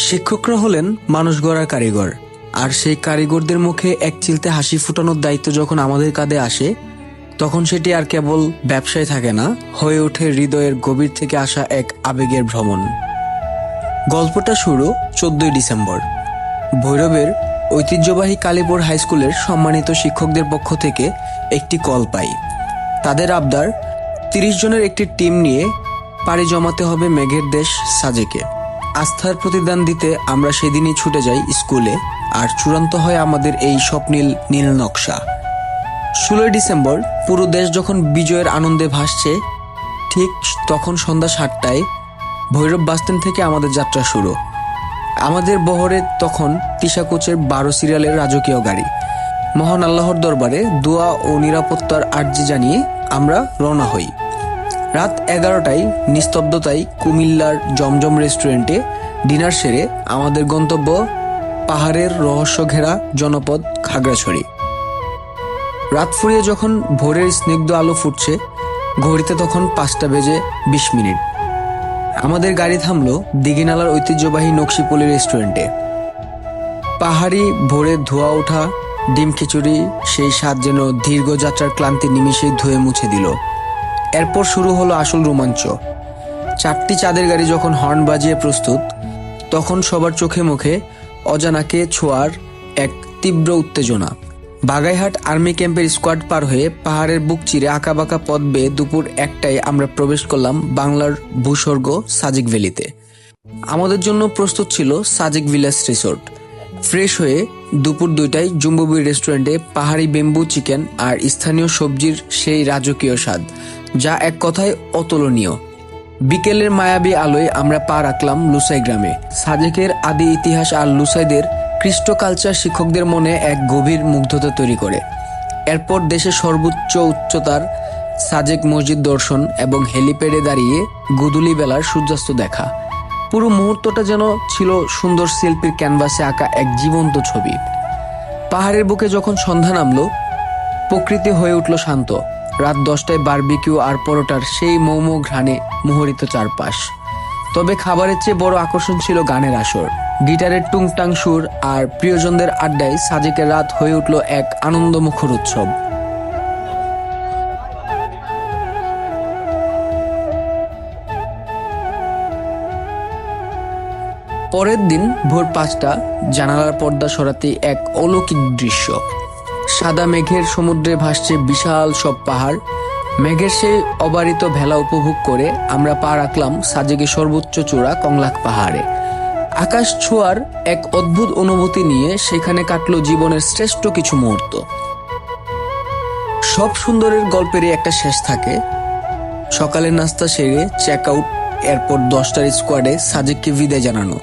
শিক্ষকরা হলেন মানুষ গড়ার কারিগর, আর সেই কারিগরদের মুখে এক চিলতে হাসি ফুটানোর দায়িত্ব যখন আমাদের কাঁধে আসে, তখন সেটি আর কেবল ব্যবসায় থাকে না, হয়ে ওঠে হৃদয়ের গভীর থেকে আসা এক আবেগের ভ্রমণ। গল্পটা শুরু 14ই ডিসেম্বর। ভৈরবের ঐতিহ্যবাহী কালীপুর হাই স্কুলের সম্মানিত শিক্ষকদের পক্ষ থেকে একটি কল পাই। তাদের আবদার, 30 জনের একটি টিম নিয়ে পাড়ি জমাতে হবে মেঘের দেশ সাজেকে। আস্থার প্রতিদান দিতে আমরা সেদিনই ছুটে যাই স্কুলে, আর চূড়ান্ত হয় আমাদের এই স্বপ্নীল নীল নকশা। 16ই ডিসেম্বর পুরো দেশ যখন বিজয়ের আনন্দে ভাসছে, ঠিক তখন সন্ধ্যা 7টায় ভৈরব বাসস্ট্যান্ড থেকে আমাদের যাত্রা শুরু। আমাদের বহরে তখন তিশা কোচের 12 সিরিয়ালের রাজকীয় গাড়ি। মহান আল্লাহর দরবারে দোয়া ও নিরাপত্তার আর্জি জানিয়ে আমরা রওনা হই। রাত 11টায় নিস্তব্ধতায় কুমিল্লার জমজম রেস্টুরেন্টে ডিনার সেরে আমাদের গন্তব্য পাহাড়ের রহস্য ঘেরা জনপদ খাগড়াছড়ি। রাত ফুরিয়ে যখন ভোরের স্নিগ্ধ আলো ফুটছে, ঘড়িতে তখন 5:20। আমাদের গাড়ি থামলো দিঘিনালার ঐতিহ্যবাহী নকশিপল্লী রেস্টুরেন্টে। পাহাড়ি ভোরে ধোয়া ওঠা ডিম খিচুড়ি, সেই স্বাদ যেন দীর্ঘ যাত্রার ক্লান্তি নিমিষেই ধুয়ে মুছে দিল। এরপর শুরু হলো আসল রোমাঞ্চ। 4টি চাঁদের গাড়ি যখন হর্ন বাজিয়ে প্রস্তুত, তখন সবার চোখে মুখে অজানাকে ছোঁয়ার এক তীব্র উত্তেজনা। বাগাইহাট আর্মি ক্যাম্পের স্কোয়াড পার হয়ে পাহাড়ের বুক চিরে আঁকাবাঁকা পথ বেয়ে দুপুর 1টায় আমরা প্রবেশ করলাম বাংলার ভূস্বর্গ সাজেক ভ্যালিতে। আমাদের জন্য প্রস্তুত ছিল সাজেক ভিলেজ রিসোর্ট। ফ্রেশ হয়ে দুপুর 2টায় জুম্বুবি রেস্টুরেন্টে পাহাড়ি বেম্বু চিকেন আর স্থানীয় সবজির সেই রাজকীয় স্বাদ, যা এক কথায় অতুলনীয়। বিকেলের মায়াবী আলোয় আমরা পা রাখলাম লুসাই গ্রামে। সাজেকের আদি ইতিহাস আর লুসাইদের কৃষ্ট কালচার শিক্ষকদের মনে এক গভীর মুগ্ধতা তৈরি করে। এরপর দেশের সর্বোচ্চ উচ্চতার সাজেক মসজিদ দর্শন এবং হেলিপ্যাডে দাঁড়িয়ে গোধূলি বেলার সূর্যাস্ত দেখা। পুরো মুহূর্তটা যেন ছিল সুন্দর শিল্পীর ক্যানভাসে আঁকা এক জীবন্ত ছবি। পাহাড়ের বুকে যখন সন্ধ্যা নামলো, প্রকৃতি হয়ে উঠল শান্ত। রাত 10টায় বারবিকিউ আর পরোটার সেই মৌমৌ ঘ্রাণে মুহরিত চারপাশ। তবে খাবারের চেয়ে বড় আকর্ষণ ছিল গানের আসর। গিটারের টুংটাং সুর আর প্রিয়জনদের আড্ডায় সাজেকের রাত হয়ে উঠল এক আনন্দমুখর উৎসব। পরের দিন ভোর 5টা, জানালার পর্দা সরাতেই এক অলৌকিক দৃশ্য। সাদা মেঘের সমুদ্রে ভাসছে বিশাল সব পাহাড়। মেঘের সেই অবারিত ভেলা উপভোগ করে আমরা পা রাখলাম সাজেকের সর্বোচ্চ চূড়া কংলাক পাহাড়ে। আকাশ ছোঁয়ার এক অদ্ভুত অনুভূতি নিয়ে সেখানে কাটলো জীবনের শ্রেষ্ঠ কিছু মুহূর্ত। সব সুন্দরের গল্পেরই একটা শেষ থাকে। সকালের নাস্তা সেরে চেক আউট, এরপর 10টার স্কোয়াডে সাজেককে বিদায় জানানো।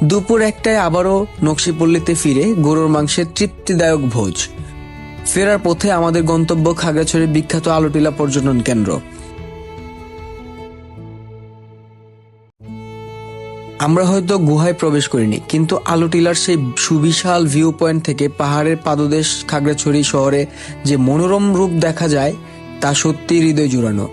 দুপুর 1টায় আবারও নকশিপল্লীতে ফিরে গরুর মাংসের তৃপ্তিদায়ক ভোজ। ফেরার পথে আমাদের গন্তব্য খাগড়াছড়ির বিখ্যাত আলোটিলা পর্যটন কেন্দ্র। আমরা হয়তো গুহায় প্রবেশ করিনি, কিন্তু আলোটিলার সেই সুবিশাল ভিউ পয়েন্ট থেকে পাহাড়ের পাদদেশ খাগড়াছড়ি শহরে যে মনোরম রূপ দেখা যায়, তা সত্যি হৃদয় জুড়ানো।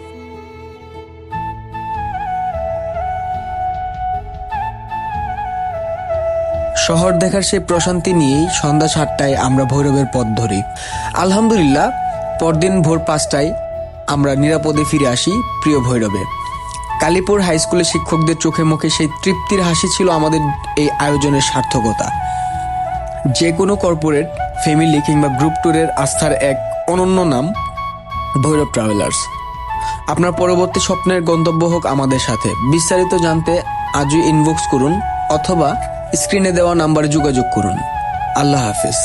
শহর দেখার সেই প্রশান্তি নিয়েই সন্ধ্যা 7টায় আমরা ভৈরবের পথ ধরি। আলহামদুলিল্লাহ, পরদিন ভোর 5টায় আমরা নিরাপদে ফিরে আসি প্রিয় ভৈরবে। কালীপুর হাই স্কুলের শিক্ষকদের চোখে মুখে সেই তৃপ্তির হাসি ছিল আমাদের এই আয়োজনের সার্থকতা। যে কোনো কর্পোরেট, ফ্যামিলি কিংবা গ্রুপ ট্যুরের আস্থার এক অনন্য নাম ভৈরব ট্রাভেলার্স। আপনার পরবর্তী স্বপ্নের গন্তব্য হোক আমাদের সাথে। বিস্তারিত জানতে আজই ইনবক্স করুন অথবা স্ক্রিনে দেওয়া নাম্বারে যোগাযোগ করুন। আল্লাহ হাফেজ।